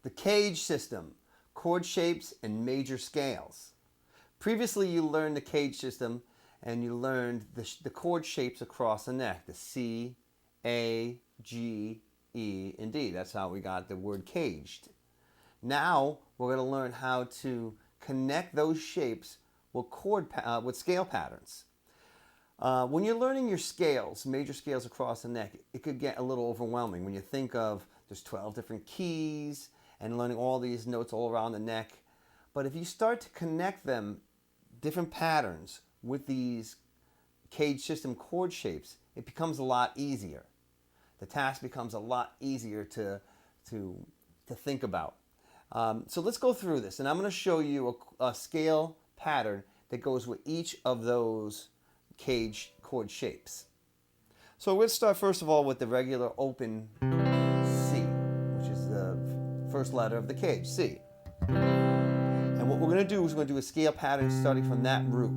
the cage system, chord shapes, and major scales. Previously, you learned the cage system and you learned the chord shapes across the neck, the C, A, G, E, and D. That's how we got the word caged. Now, we're going to learn how to connect those shapes with scale patterns. When you're learning your scales, major scales across the neck, it could get a little overwhelming when you think of there's 12 different keys and learning all these notes all around the neck. But if you start to connect them, different patterns, with these cage system chord shapes, it becomes a lot easier. The task becomes a lot easier to think about. So let's go through this, and I'm going to show you a scale pattern that goes with each of those cage chord shapes. So we'll start first of all with the regular open C, which is the first letter of the cage, C. And what we're going to do is we're going to do a scale pattern starting from that root.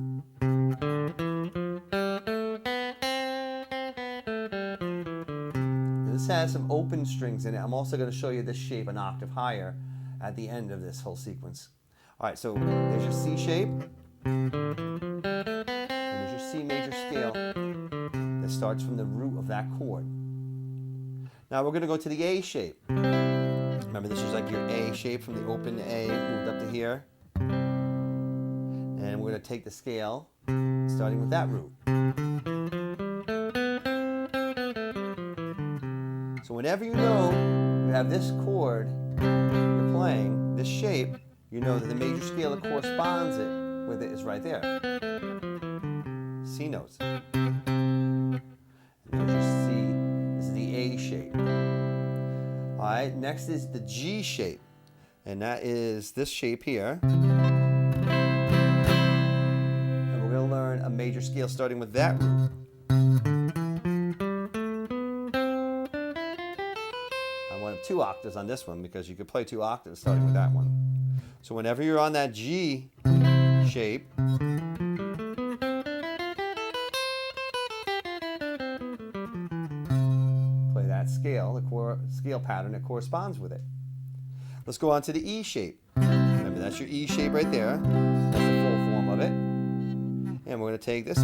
And this has some open strings in it. I'm also going to show you this shape an octave higher at the end of this whole sequence. All right, so there's your C shape. And there's your C major scale that starts from the root of that chord. Now we're going to go to the A shape. Remember, this is like your A shape from the open A moved up to here. And we're going to take the scale starting with that root. So whenever you know you have this chord you're playing, this shape, you know that the major scale that corresponds with it is right there. C notes. And there's your C. This is the A shape. All right, next is the G shape. And that is this shape here. And we're going to learn a major scale starting with that root. I wanted 2 octaves on this one because you could play 2 octaves starting with that one. So whenever you're on that G shape, play that scale, the scale pattern that corresponds with it. Let's go on to the E shape. Remember, that's your E shape right there. That's the full form of it. And we're going to take this.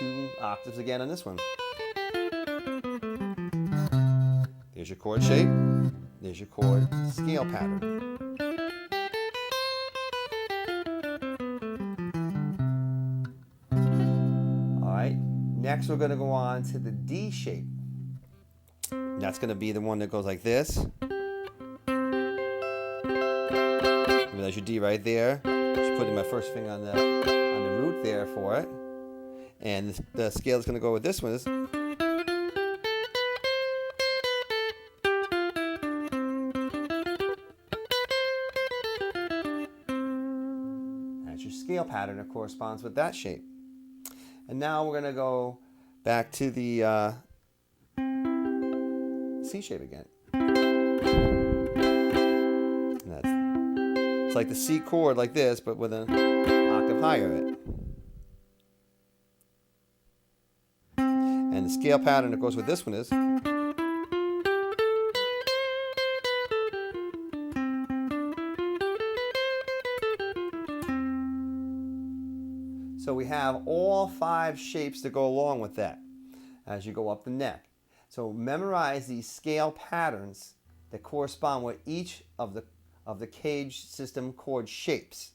2 octaves again on this one. There's your chord shape. There's your chord scale pattern. All right. Next, we're going to go on to the D shape. That's going to be the one that goes like this. There's your D right there. Just putting my first finger on the root there for it. And the scale is going to go with this one. That's your scale pattern that corresponds with that shape. And now we're going to go back to the C shape again. It's like the C chord like this, but with an octave higher it. And the scale pattern that goes with this one is. So we have all 5 shapes that go along with that as you go up the neck. So memorize these scale patterns that correspond with each of the cage system chord shapes.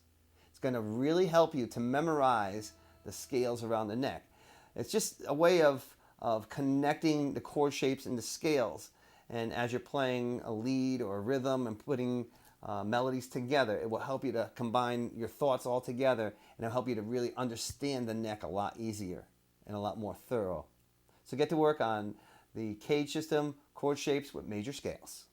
It's going to really help you to memorize the scales around the neck. It's just a way of connecting the chord shapes into scales. And as you're playing a lead or a rhythm and putting melodies together, it will help you to combine your thoughts all together, and it'll help you to really understand the neck a lot easier and a lot more thorough. So get to work on the cage system chord shapes with major scales.